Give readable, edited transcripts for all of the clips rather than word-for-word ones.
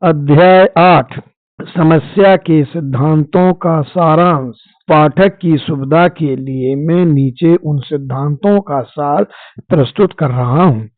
अध्याय 8 समस्या के सिद्धांतों का सारांश। पाठक की सुविधा के लिए मैं नीचे उन सिद्धांतों का सार प्रस्तुत कर रहा हूँ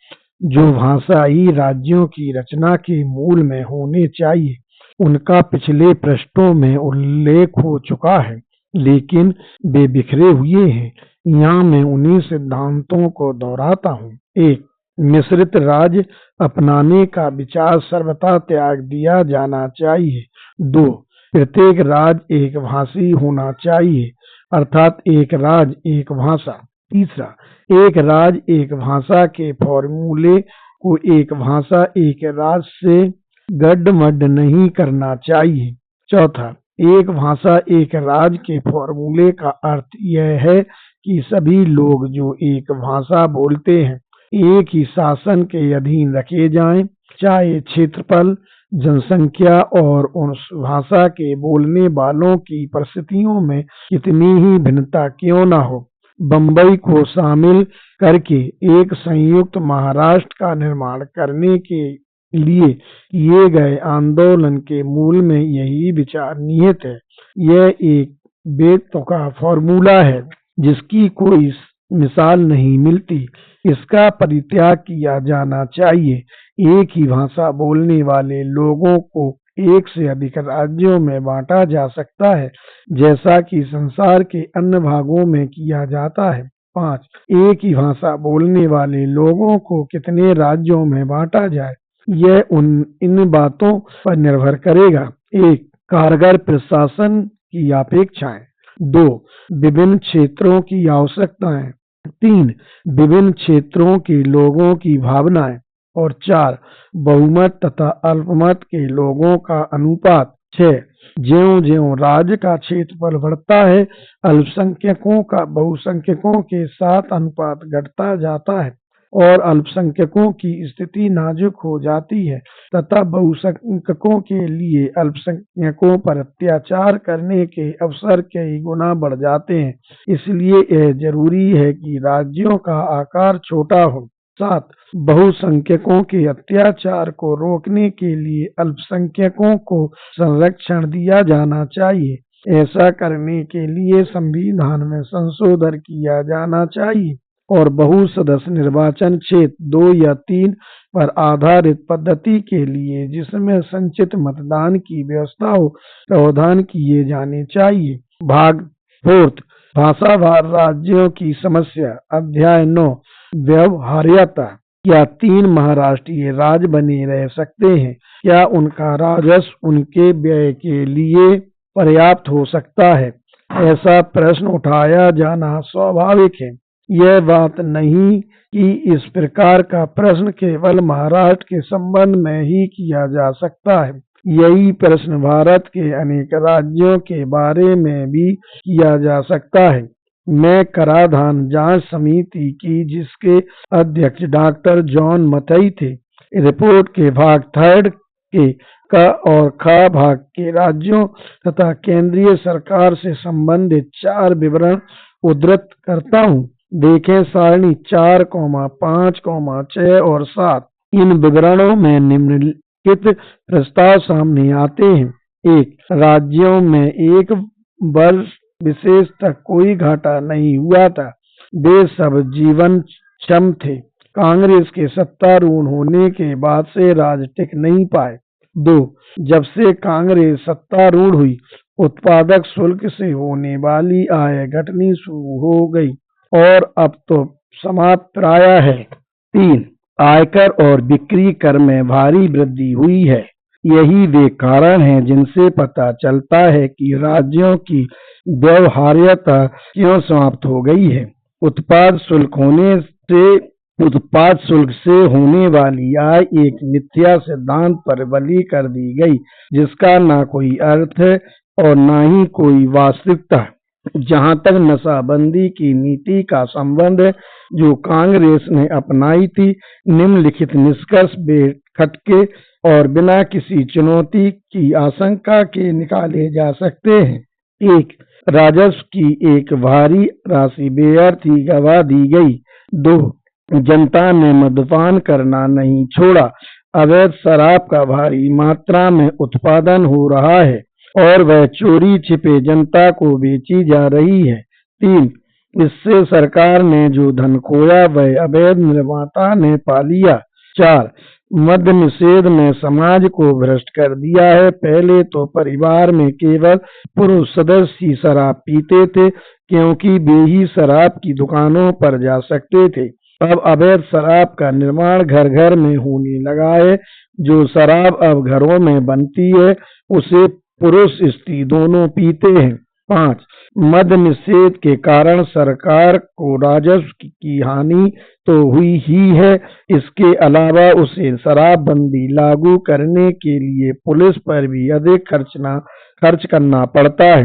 जो भाषाई राज्यों की रचना के मूल में होने चाहिए। उनका पिछले पृष्ठों में उल्लेख हो चुका है, लेकिन वे बिखरे हुए हैं। यहाँ मैं उन्हीं सिद्धांतों को दोहराता हूँ। 1. मिश्रित राज्य अपनाने का विचार सर्वथा त्याग दिया जाना चाहिए। 2. प्रत्येक राज्य एक भाषी होना चाहिए, अर्थात एक राज्य एक भाषा। 3. एक राज्य एक भाषा के फॉर्मूले को एक भाषा एक राज्य से गड्ढमड्ढ नहीं करना चाहिए। 4. एक भाषा एक राज्य के फॉर्मूले का अर्थ यह है कि सभी लोग जो एक भाषा बोलते हैं एक ही शासन के अधीन रखे जाएं, चाहे क्षेत्रफल, जनसंख्या और उस भाषा के बोलने वालों की परिस्थितियों में कितनी ही भिन्नता क्यों न हो। बंबई को शामिल करके एक संयुक्त महाराष्ट्र का निर्माण करने के लिए किए गए आंदोलन के मूल में यही विचार निहित है। यह एक बेतुका फॉर्मूला है जिसकी कोई मिसाल नहीं मिलती। इसका परित्याग किया जाना चाहिए। एक ही भाषा बोलने वाले लोगों को एक से अधिक राज्यों में बांटा जा सकता है, जैसा कि संसार के अन्य भागों में किया जाता है। 5. एक ही भाषा बोलने वाले लोगों को कितने राज्यों में बांटा जाए, यह इन बातों पर निर्भर करेगा। 1. कारगर प्रशासन की अपेक्षाएं। 2. विभिन्न क्षेत्रों की आवश्यकताएं। 3. विभिन्न क्षेत्रों के लोगों की भावनाएं। और 4. बहुमत तथा अल्पमत के लोगों का अनुपात। 6. ज्यों-ज्यों राज्य का क्षेत्रफल बढ़ता है, अल्पसंख्यकों का बहुसंख्यकों के साथ अनुपात घटता जाता है और अल्पसंख्यकों की स्थिति नाजुक हो जाती है तथा बहुसंख्यकों के लिए अल्पसंख्यकों पर अत्याचार करने के अवसर कई गुना बढ़ जाते हैं। इसलिए यह जरूरी है कि राज्यों का आकार छोटा हो। 7. बहुसंख्यकों के अत्याचार को रोकने के लिए अल्पसंख्यकों को संरक्षण दिया जाना चाहिए। ऐसा करने के लिए संविधान में संशोधन किया जाना चाहिए और बहुसदस्य निर्वाचन क्षेत्र 2 या 3 पर आधारित पद्धति के लिए, जिसमें संचित मतदान की व्यवस्था हो, प्रावधान किए जाने चाहिए। भाग 4 भाषावार राज्यों की समस्या। अध्याय 9 व्यवहार्यता। क्या 3 महाराष्ट्रीय राज्य बने रह सकते हैं? क्या उनका राजस्व उनके व्यय के लिए पर्याप्त हो सकता है? ऐसा प्रश्न उठाया जाना स्वाभाविक है। यह बात नहीं कि इस प्रकार का प्रश्न केवल महाराष्ट्र के संबंध में ही किया जा सकता है। यही प्रश्न भारत के अनेक राज्यों के बारे में भी किया जा सकता है। मैं कराधान जांच समिति की, जिसके अध्यक्ष डॉक्टर जॉन मथई थे, रिपोर्ट के भाग 3 के क और ख भाग के राज्यों तथा केंद्रीय सरकार से संबंधित 4 विवरण उद्धृत करता हूँ। देखें सारणी 4, 5, 6 और 7। इन विवरणों में निम्नलिखित प्रस्ताव सामने आते हैं। 1. राज्यों में एक वर्ष विशेष तक कोई घाटा नहीं हुआ था। वे सब जीवनक्षम थे। कांग्रेस के सत्तारूढ़ होने के बाद से राज्य टिक नहीं पाए। 2. जब से कांग्रेस सत्तारूढ़ हुई, उत्पादक शुल्क से होने वाली आय घटनी शुरू हो गई और अब तो समाप्त प्राय है। 3. आयकर और बिक्री कर में भारी वृद्धि हुई है। यही वे कारण हैं जिनसे पता चलता है कि राज्यों की व्यवहार्यता क्यों समाप्त हो गई है। उत्पाद शुल्क से होने वाली आय एक मिथ्या सिद्धांत पर बलि कर दी गई, जिसका ना कोई अर्थ और ना ही कोई वास्तविकता। जहाँ तक नशाबंदी की नीति का संबंध है जो कांग्रेस ने अपनाई थी, निम्नलिखित निष्कर्ष बेखटके और बिना किसी चुनौती की आशंका के निकाले जा सकते हैं। 1. राजस्व की एक भारी राशि व्यर्थ ही गवा दी गई। 2. जनता ने मद्यपान करना नहीं छोड़ा अवैध शराब का भारी मात्रा में उत्पादन हो रहा है और वह चोरी छिपे जनता को बेची जा रही है। 3. इससे सरकार ने जो धन खोया वह अवैध निर्माता ने पा लिया। 4. मद्य निषेध ने समाज को भ्रष्ट कर दिया है। पहले तो परिवार में केवल पुरुष सदस्य ही शराब पीते थे क्योंकि वे ही शराब की दुकानों पर जा सकते थे। अब अवैध शराब का निर्माण घर घर में होने लगा है। जो शराब अब घरों में बनती है उसे पुरुष स्त्री दोनों पीते हैं। 5. मद्य निषेध के कारण सरकार को राजस्व की हानि तो हुई ही है, इसके अलावा उसे शराबबंदी लागू करने के लिए पुलिस पर भी अधिक खर्च करना पड़ता है।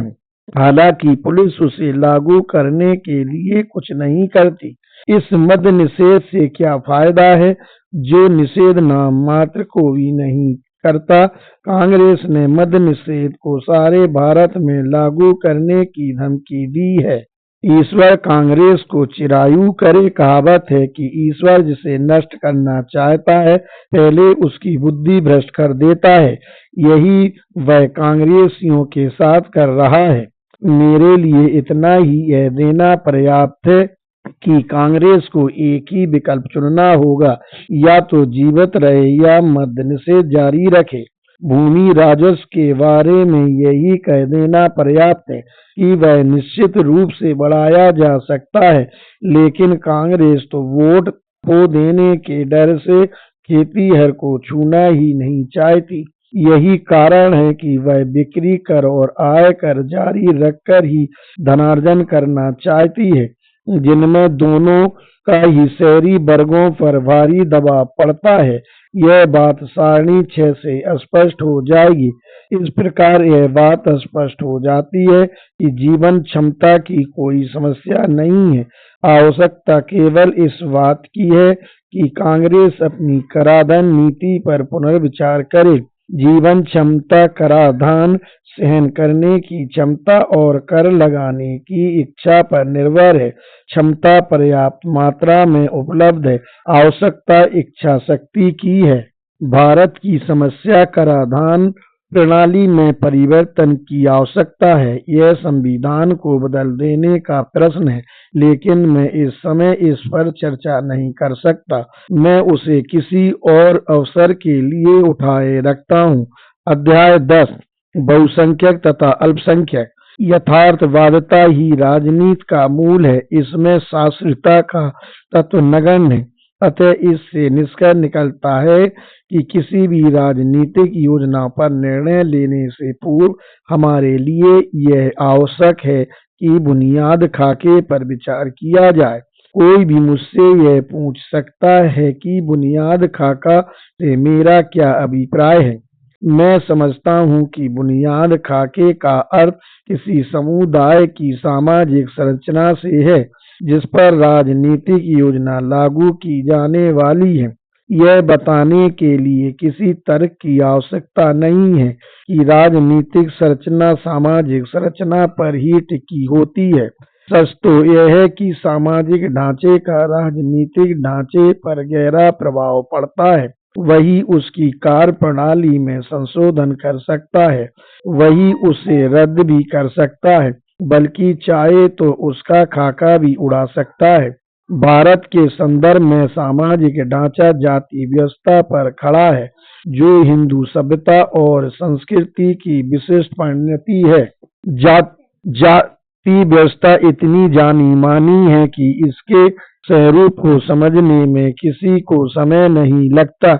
हालांकि पुलिस उसे लागू करने के लिए कुछ नहीं करती। इस मद्य निषेध से क्या फायदा है जो निषेध नाम मात्र को भी नहीं करता। कांग्रेस ने मद्य निषेध को सारे भारत में लागू करने की धमकी दी है। ईश्वर कांग्रेस को चिरायु करे। कहावत है कि ईश्वर जिसे नष्ट करना चाहता है पहले उसकी बुद्धि भ्रष्ट कर देता है। यही वह कांग्रेसियों के साथ कर रहा है। मेरे लिए इतना ही यह देना पर्याप्त है कि कांग्रेस को एक ही विकल्प चुनना होगा, या तो जीवित रहे या मद्य निषेध जारी रखे। भूमि राजस्व के बारे में यही कह देना पर्याप्त है कि वह निश्चित रूप से बढ़ाया जा सकता है, लेकिन कांग्रेस तो वोट खो देने के डर से खेतीहर को छूना ही नहीं चाहती। यही कारण है कि वह बिक्री कर और आय कर जारी रखकर ही धनार्जन करना चाहती है, जिनमें दोनों का ही शहरी वर्गों पर भारी दबाव पड़ता है। यह बात सारणी 6 से स्पष्ट हो जाएगी। इस प्रकार यह बात स्पष्ट हो जाती है कि जीवन क्षमता की कोई समस्या नहीं है। आवश्यकता केवल इस बात की है कि कांग्रेस अपनी कराधान नीति पर पुनर्विचार करे। जीवन क्षमता कराधान सहन करने की क्षमता और कर लगाने की इच्छा पर निर्भर है। क्षमता पर्याप्त मात्रा में उपलब्ध है, आवश्यकता इच्छा शक्ति की है। भारत की समस्या कराधान प्रणाली में परिवर्तन की आवश्यकता है। यह संविधान को बदल देने का प्रश्न है, लेकिन मैं इस समय इस पर चर्चा नहीं कर सकता। मैं उसे किसी और अवसर के लिए उठाए रखता हूँ। अध्याय 10 बहुसंख्यक तथा अल्पसंख्यक। यथार्थवादिता ही राजनीति का मूल है। इसमें शास्त्रीयता का तत्व नगण्य है। अतः इससे निष्कर्ष निकलता है कि किसी भी राजनीतिक योजना पर निर्णय लेने से पूर्व हमारे लिए यह आवश्यक है कि बुनियाद खाके पर विचार किया जाए। कोई भी मुझसे यह पूछ सकता है कि बुनियाद खाका से मेरा क्या अभिप्राय है। मैं समझता हूँ कि बुनियाद खाके का अर्थ किसी समुदाय की सामाजिक संरचना से है जिस पर राजनीतिक योजना लागू की जाने वाली है। यह बताने के लिए किसी तर्क की आवश्यकता नहीं है कि राजनीतिक संरचना सामाजिक संरचना पर ही टिकी होती है। सच तो यह है कि सामाजिक ढांचे का राजनीतिक ढांचे पर गहरा प्रभाव पड़ता है। वही उसकी कार्य प्रणाली में संशोधन कर सकता है, वही उसे रद्द भी कर सकता है, बल्कि चाहे तो उसका खाका भी उड़ा सकता है। भारत के संदर्भ में सामाजिक ढांचा जाति व्यवस्था पर खड़ा है, जो हिंदू सभ्यता और संस्कृति की विशिष्ट परिणति है। जाति व्यवस्था इतनी जानी मानी है कि इसके स्वरूप को समझने में किसी को समय नहीं लगता।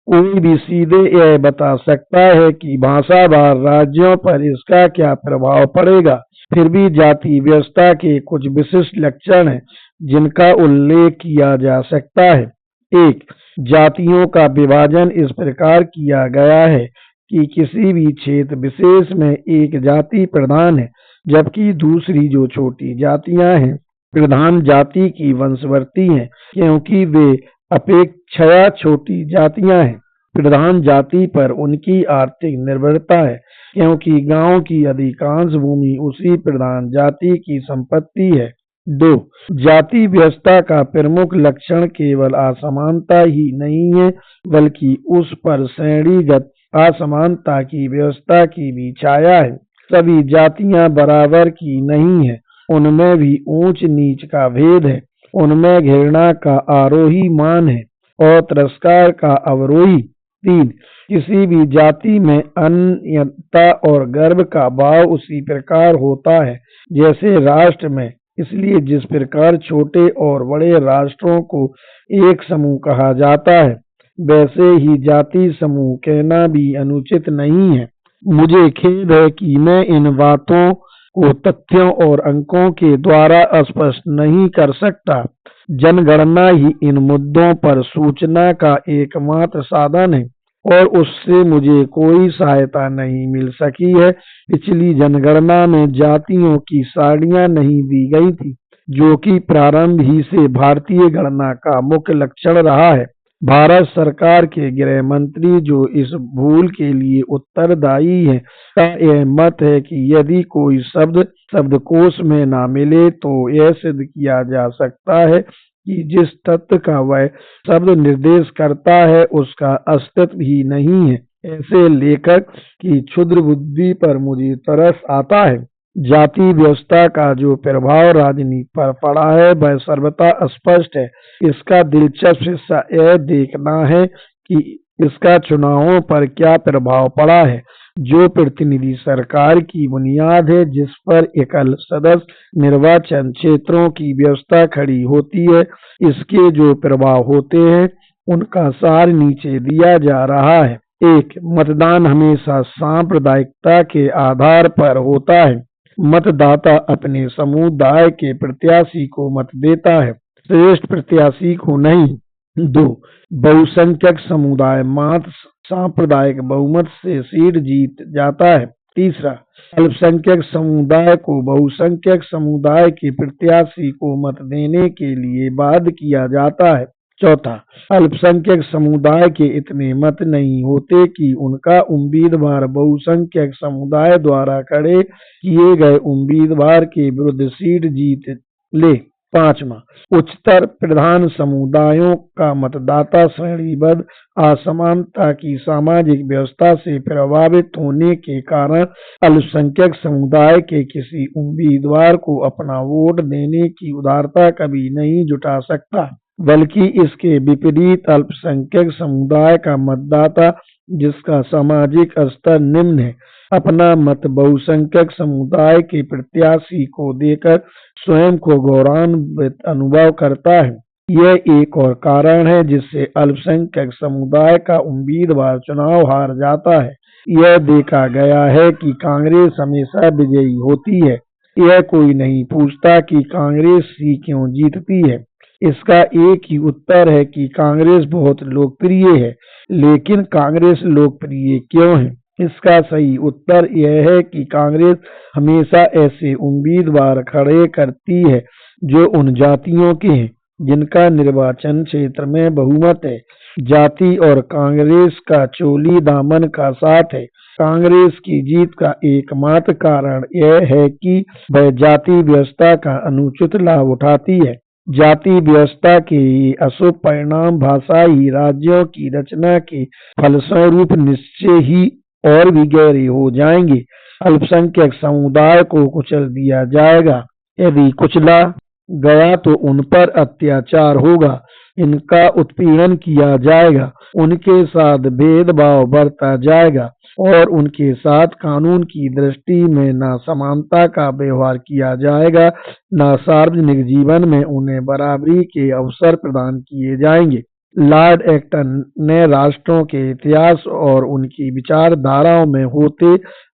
कोई भी सीधे यह बता सकता है कि भाषावार राज्यों पर इसका क्या प्रभाव पड़ेगा। फिर भी जाति व्यवस्था के कुछ विशिष्ट लक्षण हैं जिनका उल्लेख किया जा सकता है। 1. जातियों का विभाजन इस प्रकार किया गया है कि किसी भी क्षेत्र विशेष में एक जाति प्रधान है, जबकि दूसरी जो छोटी जातियां हैं प्रधान जाति की वंशवर्ती हैं, क्योंकि वे अपेक्षया छोटी जातियां हैं। प्रधान जाति पर उनकी आर्थिक निर्भरता है, क्योंकि गांव की अधिकांश भूमि उसी प्रधान जाति की संपत्ति है। 2. जाति व्यवस्था का प्रमुख लक्षण केवल असमानता ही नहीं है, बल्कि उस पर श्रेणीगत असमानता की व्यवस्था की भी छाया है। सभी जातियां बराबर की नहीं है, उनमें भी ऊंच नीच का भेद है, उनमें घृणा का आरोही मान है और तिरस्कार का अवरोही। 3. किसी भी जाति में अनन्यता और गर्व का भाव उसी प्रकार होता है जैसे राष्ट्र में, इसलिए जिस प्रकार छोटे और बड़े राष्ट्रों को एक समूह कहा जाता है, वैसे ही जाति समूह कहना भी अनुचित नहीं है। मुझे खेद है कि मैं इन बातों को तथ्यों और अंकों के द्वारा स्पष्ट नहीं कर सकता। जनगणना ही इन मुद्दों पर सूचना का एकमात्र साधन है और उससे मुझे कोई सहायता नहीं मिल सकी है। पिछली जनगणना में जातियों की सारणियां नहीं दी गई थी, जो कि प्रारंभ ही से भारतीय गणना का मुख्य लक्षण रहा है। भारत सरकार के गृह मंत्री, जो इस भूल के लिए उत्तरदायी है, का यह मत है कि यदि कोई शब्द शब्दकोश में न मिले तो यह सिद्ध किया जा सकता है कि जिस तत्व का वह शब्द निर्देश करता है उसका अस्तित्व ही नहीं है। ऐसे लेखक की क्षुद्र बुद्धि पर मुझे तरस आता है। जाति व्यवस्था का जो प्रभाव राजनीति पर पड़ा है वह सर्वथा स्पष्ट है। इसका दिलचस्प हिस्सा यह देखना है कि इसका चुनावों पर क्या प्रभाव पड़ा है, जो प्रतिनिधि सरकार की बुनियाद है, जिस पर एकल सदस्य निर्वाचन क्षेत्रों की व्यवस्था खड़ी होती है। इसके जो प्रभाव होते हैं उनका सार नीचे दिया जा रहा है। 1. मतदान हमेशा सांप्रदायिकता के आधार पर होता है। मतदाता अपने समुदाय के प्रत्याशी को मत देता है, श्रेष्ठ प्रत्याशी को नहीं। 2. बहुसंख्यक समुदाय मात्र सांप्रदायिक बहुमत से सीट जीत जाता है। 3. अल्पसंख्यक समुदाय को बहुसंख्यक समुदाय के प्रत्याशी को मत देने के लिए बाध्य किया जाता है। 4. अल्पसंख्यक समुदाय के इतने मत नहीं होते कि उनका उम्मीदवार बहुसंख्यक समुदाय द्वारा खड़े किए गए उम्मीदवार के विरुद्ध सीट जीत ले। 5. उच्चतर प्रधान समुदायों का मतदाता श्रेणीबद्ध असमानता की सामाजिक व्यवस्था से प्रभावित होने के कारण अल्पसंख्यक समुदाय के किसी उम्मीदवार को अपना वोट देने की उदारता कभी नहीं जुटा सकता, बल्कि इसके विपरीत अल्पसंख्यक समुदाय का मतदाता, जिसका सामाजिक स्तर निम्न है, अपना मत बहुसंख्यक समुदाय के प्रत्याशी को देकर स्वयं को गौरवान्वित अनुभव करता है। यह एक और कारण है जिससे अल्पसंख्यक समुदाय का उम्मीदवार चुनाव हार जाता है। यह देखा गया है कि कांग्रेस हमेशा विजयी होती है। यह कोई नहीं पूछता कि कांग्रेस ही क्यों जीतती है। इसका एक ही उत्तर है कि कांग्रेस बहुत लोकप्रिय है। लेकिन कांग्रेस लोकप्रिय क्यों है? इसका सही उत्तर यह है कि कांग्रेस हमेशा ऐसे उम्मीदवार खड़े करती है जो उन जातियों के हैं जिनका निर्वाचन क्षेत्र में बहुमत है। जाति और कांग्रेस का चोली दामन का साथ है। कांग्रेस की जीत का एकमात्र कारण यह है कि वह जाति व्यवस्था का अनुचित लाभ उठाती है। जाति व्यवस्था के अशुभ परिणाम भाषाई राज्यों की रचना के फलस्वरूप निश्चय ही और भी गहरे हो जाएंगे। अल्पसंख्यक समुदाय को कुचल दिया जाएगा। यदि कुचला गया तो उन पर अत्याचार होगा, इनका उत्पीड़न किया जाएगा, उनके साथ भेदभाव बढ़ता जाएगा और उनके साथ कानून की दृष्टि में न समानता का व्यवहार किया जाएगा, न सार्वजनिक जीवन में उन्हें बराबरी के अवसर प्रदान किए जाएंगे। लॉर्ड एक्टन ने राष्ट्रों के इतिहास और उनकी विचारधाराओं में होते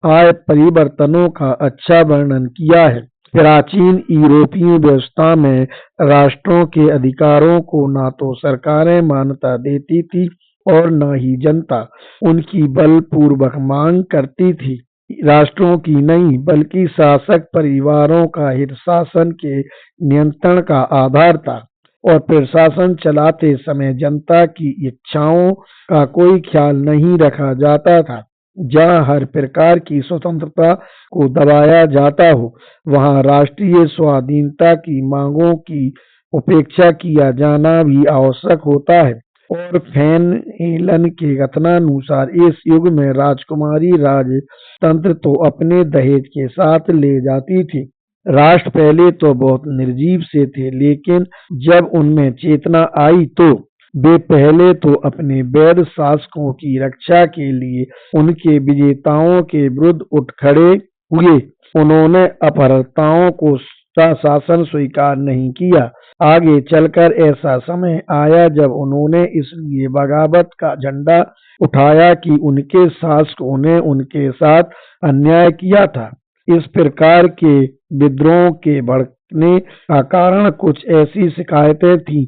आए परिवर्तनों का अच्छा वर्णन किया है। प्राचीन यूरोपीय व्यवस्था में राष्ट्रों के अधिकारों को न तो सरकारें मान्यता देती थी और न ही जनता उनकी बलपूर्वक मांग करती थी। राष्ट्रों की नहीं बल्कि शासक परिवारों का हित शासन के नियंत्रण का आधार था और प्रशासन चलाते समय जनता की इच्छाओं का कोई ख्याल नहीं रखा जाता था। जहाँ हर प्रकार की स्वतंत्रता को दबाया जाता हो, वहाँ राष्ट्रीय स्वाधीनता की मांगों की उपेक्षा किया जाना भी आवश्यक होता है। और फैन हेलन के कथनानुसार इस युग में राजकुमारी राजतंत्र तो अपने दहेज के साथ ले जाती थी। राष्ट्र पहले तो बहुत निर्जीव से थे, लेकिन जब उनमें चेतना आई तो वे पहले तो अपने वैध शासकों की रक्षा के लिए उनके विजेताओं के विरुद्ध उठ खड़े हुए। उन्होंने अपहर्ताओं का शासन स्वीकार नहीं किया। आगे चलकर ऐसा समय आया जब उन्होंने इसलिए बगावत का झंडा उठाया कि उनके शासकों ने उनके साथ अन्याय किया था। इस प्रकार के विद्रोह के भड़कने का कारण कुछ ऐसी शिकायतें थीं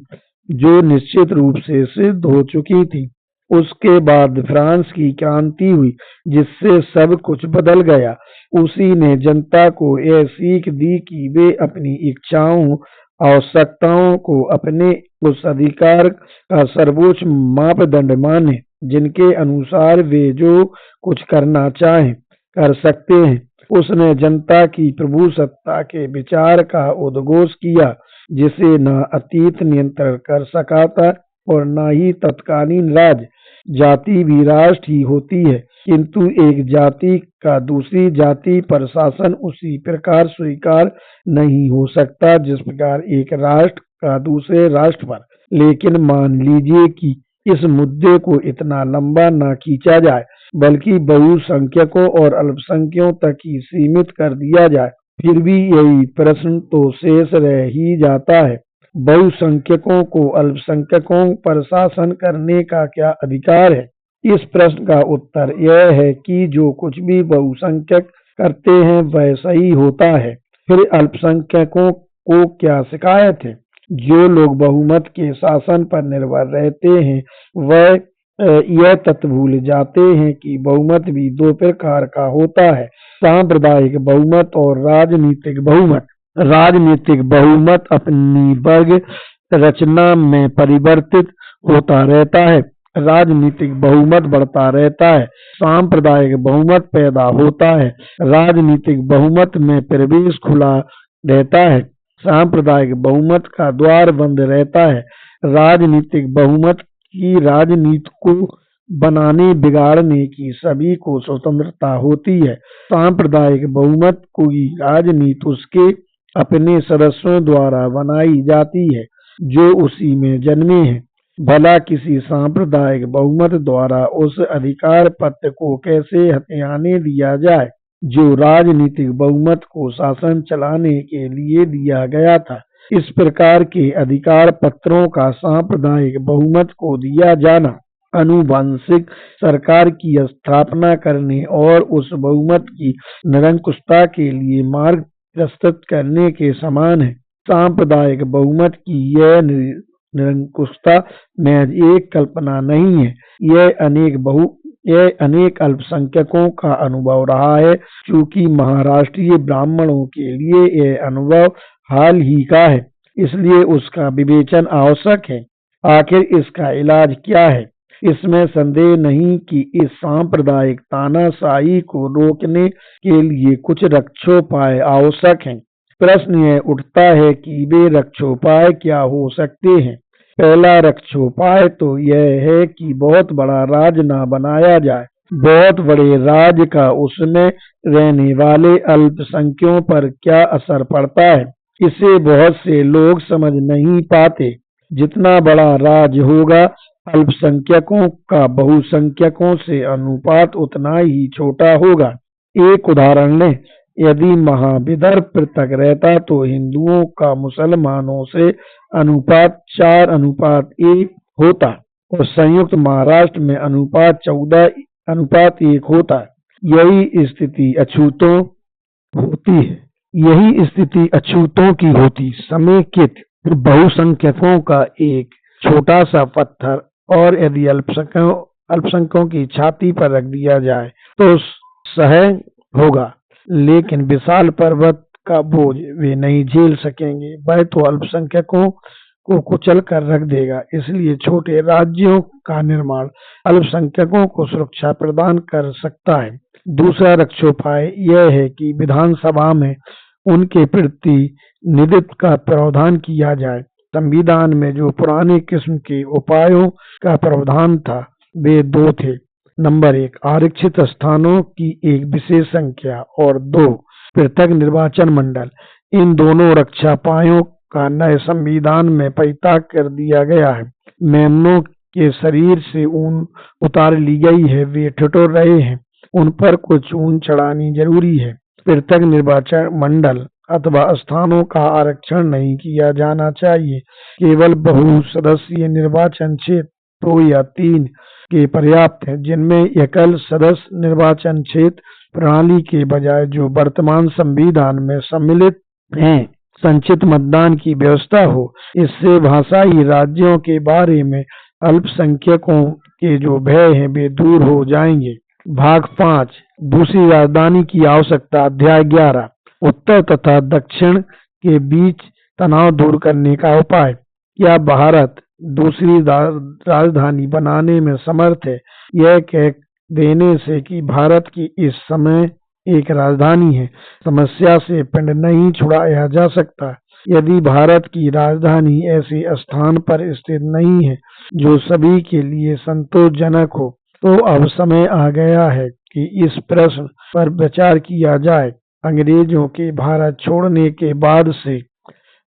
जो निश्चित रूप से सिद्ध हो चुकी थी। उसके बाद फ्रांस की क्रांति हुई, जिससे सब कुछ बदल गया। उसी ने जनता को यह सीख दी कि वे अपनी इच्छाओं, आवश्यकताओं को अपने उस अधिकार का सर्वोच्च मापदंड माने जिनके अनुसार वे जो कुछ करना चाहें कर सकते हैं। उसने जनता की प्रभुसत्ता के विचार का उद्घोष किया, जिसे न अतीत नियंत्रण कर सका था और न ही तत्कालीन राज। जाति भी राष्ट्र ही होती है, किंतु एक जाति का दूसरी जाति पर शासन उसी प्रकार स्वीकार नहीं हो सकता जिस प्रकार एक राष्ट्र का दूसरे राष्ट्र पर। लेकिन मान लीजिए कि इस मुद्दे को इतना लंबा न खींचा जाए, बल्कि बहुसंख्यकों और अल्पसंख्यकों तक ही सीमित कर दिया जाए, फिर भी यही प्रश्न तो शेष रह ही जाता है। बहुसंख्यकों को अल्पसंख्यकों पर शासन करने का क्या अधिकार है? इस प्रश्न का उत्तर यह है कि जो कुछ भी बहुसंख्यक करते हैं वह सही होता है। फिर अल्पसंख्यकों को क्या शिकायत है? जो लोग बहुमत के शासन पर निर्भर रहते हैं वह यह तथ्य भूल जाते हैं कि बहुमत भी दो प्रकार का होता है, सांप्रदायिक बहुमत और राजनीतिक बहुमत। राजनीतिक बहुमत अपनी वर्ग रचना में परिवर्तित होता रहता है, राजनीतिक बहुमत बढ़ता रहता है। सांप्रदायिक बहुमत पैदा होता है, राजनीतिक बहुमत में प्रवेश खुला रहता है। सांप्रदायिक बहुमत का द्वार बंद रहता है। राजनीतिक बहुमत की राजनीति को बनाने बिगाड़ने की सभी को स्वतंत्रता होती है। सांप्रदायिक बहुमत की राजनीति उसके अपने सदस्यों द्वारा बनाई जाती है जो उसी में जन्मे हैं। भला किसी सांप्रदायिक बहुमत द्वारा उस अधिकार पत्र को कैसे हथियाने दिया जाए जो राजनीतिक बहुमत को शासन चलाने के लिए दिया गया था। इस प्रकार के अधिकार पत्रों का सांप्रदायिक बहुमत को दिया जाना आनुवंशिक सरकार की स्थापना करने और उस बहुमत की निरंकुशता के लिए मार्ग प्रस्तुत करने के समान है। सांप्रदायिक बहुमत की यह निरंकुशता महज एक कल्पना नहीं है, यह अनेक अल्पसंख्यकों का अनुभव रहा है। चूंकि महाराष्ट्रीय ब्राह्मणों के लिए यह अनुभव हाल ही का है, इसलिए उसका विवेचन आवश्यक है। आखिर इसका इलाज क्या है? इसमें संदेह नहीं कि इस सांप्रदायिक तानाशाही को रोकने के लिए कुछ रक्षोपाय आवश्यक हैं। प्रश्न यह उठता है कि वे रक्षोपाय क्या हो सकते हैं। पहला रक्षोपाय तो यह है कि बहुत बड़ा राज न बनाया जाए। बहुत बड़े राज का उसमें रहने वाले अल्पसंख्यकों पर क्या असर पड़ता है, इसे बहुत से लोग समझ नहीं पाते। जितना बड़ा राज होगा, अल्पसंख्यकों का बहुसंख्यकों से अनुपात उतना ही छोटा होगा। एक उदाहरण लें, यदि महाविदर्भ पृथक रहता तो हिंदुओं का मुसलमानों से अनुपात 4:1 होता और संयुक्त महाराष्ट्र में अनुपात 14:1 होता। यही स्थिति अछूतों की होती। समेकित बहुसंख्यकों का एक छोटा सा पत्थर और यदि अल्पसंख्यकों की छाती पर रख दिया जाए तो सह होगा, लेकिन विशाल पर्वत का बोझ वे नहीं झेल सकेंगे। वह तो अल्पसंख्यकों को कुचल कर रख देगा। इसलिए छोटे राज्यों का निर्माण अल्पसंख्यकों को सुरक्षा प्रदान कर सकता है। दूसरा रक्षोपाय यह है कि विधानसभा में उनके प्रतिनिधित्व का प्रावधान किया जाए। संविधान में जो पुराने किस्म के उपायों का प्रावधान था वे दो थे। नंबर 1, आरक्षित स्थानों की एक विशेष संख्या, और 2, पृथक निर्वाचन मंडल। इन दोनों रक्षोपायों का नए संविधान में परित्याग कर दिया गया है। मेमनों के शरीर से ऊन उतार ली गई है, वे ठिठुर रहे हैं, उन पर कुछ ऊन चढ़ानी जरूरी है। पृथक निर्वाचन मंडल अथवा स्थानों का आरक्षण नहीं किया जाना चाहिए। केवल बहुसदस्यीय निर्वाचन क्षेत्र 2 या 3 के पर्याप्त है, जिनमें एकल सदस्य निर्वाचन क्षेत्र प्रणाली के बजाय जो वर्तमान संविधान में सम्मिलित है संचित मतदान की व्यवस्था हो। इससे भाषाई राज्यों के बारे में अल्पसंख्यकों के जो भय हैं वे दूर हो जाएंगे। भाग 5, दूसरी राजधानी की आवश्यकता। अध्याय 11, उत्तर तथा दक्षिण के बीच तनाव दूर करने का उपाय। क्या भारत दूसरी राजधानी बनाने में समर्थ है? यह कह देने से कि भारत की इस समय एक राजधानी है, समस्या से पिंड नहीं छुड़ाया जा सकता। यदि भारत की राजधानी ऐसे स्थान पर स्थित नहीं है जो सभी के लिए संतोषजनक हो, तो अब समय आ गया है कि इस प्रश्न पर विचार किया जाए। अंग्रेजों के भारत छोड़ने के बाद से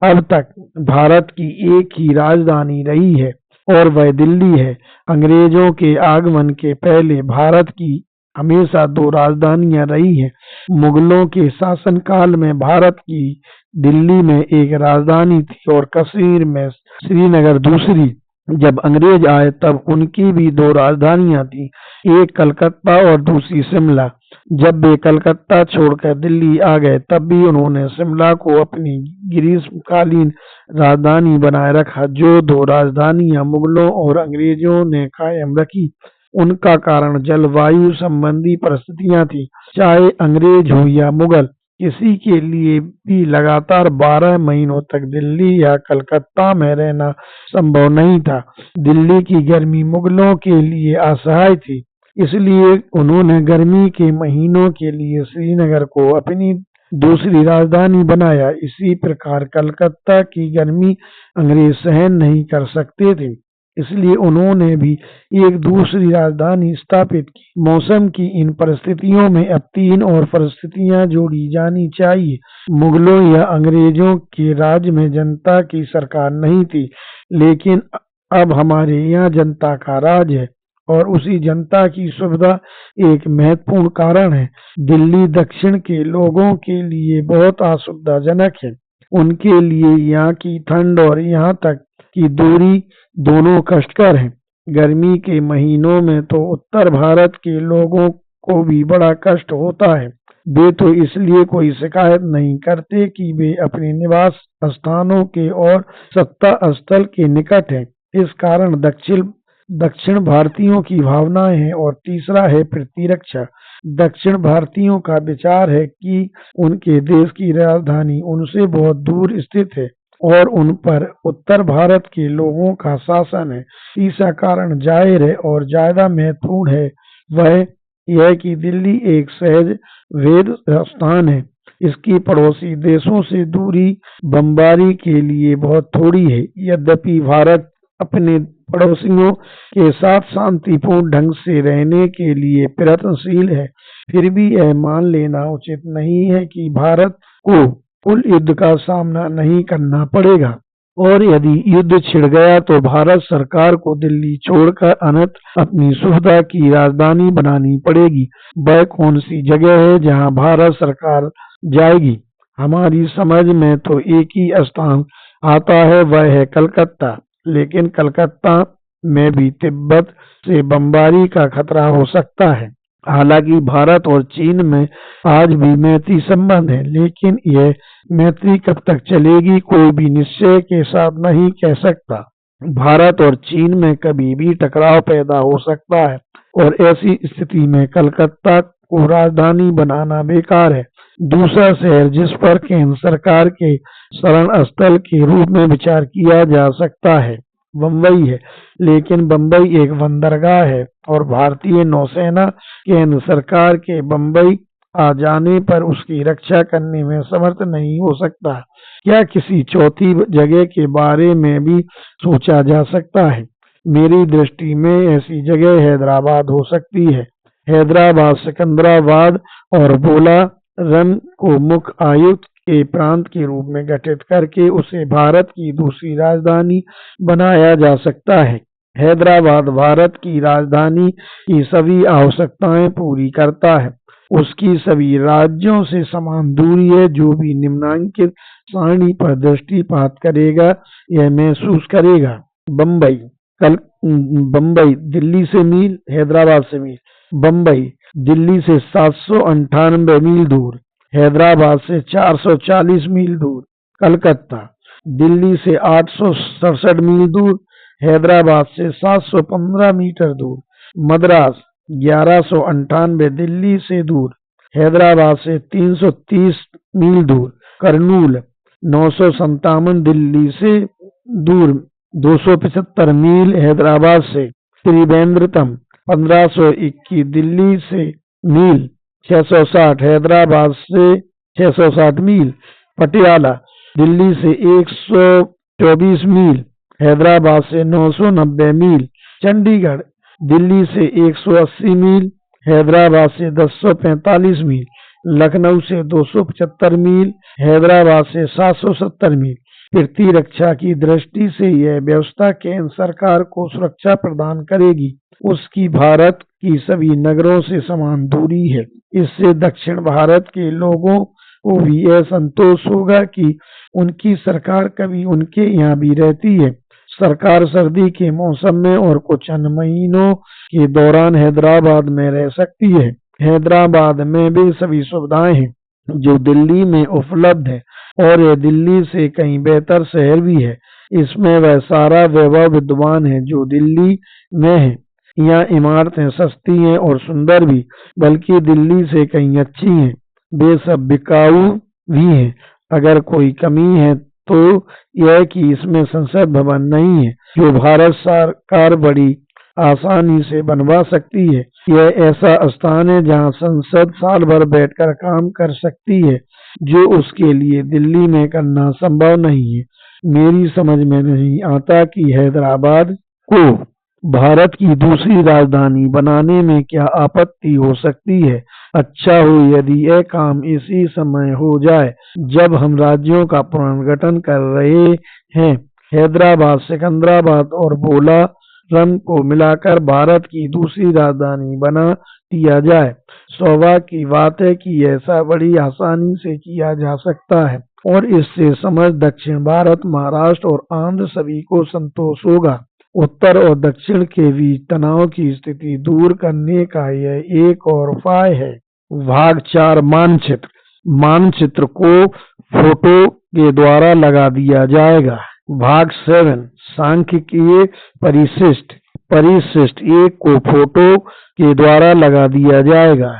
अब तक भारत की एक ही राजधानी रही है और वह दिल्ली है। अंग्रेजों के आगमन के पहले भारत की हमेशा 2 राजधानियां रही हैं। मुगलों के शासनकाल में भारत की दिल्ली में एक राजधानी थी और कश्मीर में श्रीनगर दूसरी। जब अंग्रेज आए तब उनकी भी 2 राजधानियां थी, एक कलकत्ता और दूसरी शिमला। जब वे कलकत्ता छोड़कर दिल्ली आ गए तब भी उन्होंने शिमला को अपनी ग्रीष्मकालीन राजधानी बनाए रखा। जो 2 राजधानियां मुगलों और अंग्रेजों ने कायम रखी, उनका कारण जलवायु संबंधी परिस्थितियां थी। चाहे अंग्रेज हो या मुगल, किसी के लिए भी लगातार 12 महीनों तक दिल्ली या कलकत्ता में रहना संभव नहीं था। दिल्ली की गर्मी मुगलों के लिए असह्य थी, इसलिए उन्होंने गर्मी के महीनों के लिए श्रीनगर को अपनी दूसरी राजधानी बनाया। इसी प्रकार कलकत्ता की गर्मी अंग्रेज सहन नहीं कर सकते थे, इसलिए उन्होंने भी एक दूसरी राजधानी स्थापित की। मौसम की इन परिस्थितियों में अब 3 और परिस्थितियां जोड़ी जानी चाहिए। मुगलों या अंग्रेजों के राज में जनता की सरकार नहीं थी, लेकिन अब हमारे यहाँ जनता का राज है और उसी जनता की सुविधा एक महत्वपूर्ण कारण है। दिल्ली दक्षिण के लोगों के लिए बहुत असुविधाजनक है। उनके लिए यहाँ की ठंड और यहाँ तक की दूरी दोनों कष्टकर हैं। गर्मी के महीनों में तो उत्तर भारत के लोगों को भी बड़ा कष्ट होता है। वे तो इसलिए कोई शिकायत नहीं करते कि वे अपने निवास स्थानों के और सत्ता स्थल के निकट हैं। इस कारण दक्षिण भारतीयों की भावनाएं हैं। और तीसरा है प्रतिरक्षा। दक्षिण भारतीयों का विचार है कि उनके देश की राजधानी उनसे बहुत दूर स्थित है और उन पर उत्तर भारत के लोगों का शासन है। तीसरा कारण जाहिर है और ज्यादा महत्वपूर्ण है, वह यह कि दिल्ली एक सहज वेद स्थान है। इसकी पड़ोसी देशों से दूरी बमबारी के लिए बहुत थोड़ी है। यद्यपि भारत अपने पड़ोसियों के साथ शांतिपूर्ण ढंग से रहने के लिए प्रयत्नशील है, फिर भी यह मान लेना उचित नहीं है कि भारत को कुल युद्ध का सामना नहीं करना पड़ेगा, और यदि युद्ध छिड़ गया तो भारत सरकार को दिल्ली छोड़कर अन्यत्र अपनी सुविधा की राजधानी बनानी पड़ेगी। वह कौन सी जगह है जहां भारत सरकार जाएगी? हमारी समझ में तो एक ही स्थान आता है, वह है कलकत्ता। लेकिन कलकत्ता में भी तिब्बत से बमबारी का खतरा हो सकता है। हालांकि भारत और चीन में आज भी मैत्री संबंध है, लेकिन यह मैत्री कब तक चलेगी कोई भी निश्चय के साथ नहीं कह सकता। भारत और चीन में कभी भी टकराव पैदा हो सकता है और ऐसी स्थिति में कलकत्ता को राजधानी बनाना बेकार है। दूसरा शहर जिस पर केंद्र सरकार के शरण स्थल के रूप में विचार किया जा सकता है बम्बई है, लेकिन बम्बई एक बंदरगाह है और भारतीय नौसेना केंद्र सरकार के बम्बई आ जाने पर उसकी रक्षा करने में समर्थ नहीं हो सकता। क्या किसी चौथी जगह के बारे में भी सोचा जा सकता है? मेरी दृष्टि में ऐसी जगह हैदराबाद हो सकती है। हैदराबाद सिकंदराबाद और बोलारम को मुख्य आयुक्त के प्रांत के रूप में गठित करके उसे भारत की दूसरी राजधानी बनाया जा सकता है। हैदराबाद भारत की राजधानी की सभी आवश्यकताएं पूरी करता है। उसकी सभी राज्यों से समान दूरी है। जो भी निम्नलिखित सारणी पर दृष्टिपात करेगा यह महसूस करेगा। बम्बई बम्बई दिल्ली से मील, हैदराबाद से मील। बम्बई दिल्ली से 798 मील दूर, हैदराबाद से 440 मील दूर। कलकत्ता दिल्ली से 867 मील दूर, हैदराबाद से 715 मीटर दूर। मद्रास 1198 दिल्ली से दूर, हैदराबाद से 330 मील दूर। कर्नूल 957 दिल्ली से दूर, 275 मील हैदराबाद से। त्रिवेंद्रम 1521 दिल्ली से मील, 660 हैदराबाद से 660 मील। पटियाला दिल्ली से 124 मील, हैदराबाद से 990 मील। चंडीगढ़ दिल्ली से 180 मील, हैदराबाद से 1045 मील। लखनऊ से 275 मील, हैदराबाद से 770 मील। पृथ्वी रक्षा की दृष्टि से यह व्यवस्था केंद्र सरकार को सुरक्षा प्रदान करेगी। उसकी भारत की सभी नगरों से समान दूरी है। इससे दक्षिण भारत के लोगों को भी यह संतोष होगा कि उनकी सरकार कभी उनके यहाँ भी रहती है। सरकार सर्दी के मौसम में और कुछ अन्य महीनों के दौरान हैदराबाद में रह सकती है। हैदराबाद में वे सभी सुविधाएं हैं जो दिल्ली में उपलब्ध है और यह दिल्ली से कहीं बेहतर शहर भी है। इसमें वह सारा वैभव विद्यमान है जो दिल्ली में है। यहाँ इमारतें सस्ती हैं और सुंदर भी, बल्कि दिल्ली से कहीं अच्छी हैं। वे सब बिकाऊ भी हैं। अगर कोई कमी है तो यह कि इसमें संसद भवन नहीं है जो भारत सरकार बड़ी आसानी से बनवा सकती है। यह ऐसा स्थान है जहाँ संसद साल भर बैठकर काम कर सकती है, जो उसके लिए दिल्ली में करना संभव नहीं है। मेरी समझ में नहीं आता कि हैदराबाद को भारत की दूसरी राजधानी बनाने में क्या आपत्ति हो सकती है। अच्छा हो यदि यह काम इसी समय हो जाए जब हम राज्यों का पुनर्गठन कर रहे हैं। हैदराबाद, सिकंदराबाद और बोलारम को मिलाकर भारत की दूसरी राजधानी बना दिया जाए। सौभाग्य की बात है कि ऐसा बड़ी आसानी से किया जा सकता है और इससे समस्त दक्षिण भारत, महाराष्ट्र और आंध्र सभी को संतोष होगा। उत्तर और दक्षिण के बीच तनाव की स्थिति दूर करने का यह एक और उपाय है। भाग 4 मानचित्र। मानचित्र को फोटो के द्वारा लगा दिया जाएगा। भाग 7 सांख्यिकीय परिशिष्ट। परिशिष्ट 1 को फोटो के द्वारा लगा दिया जाएगा।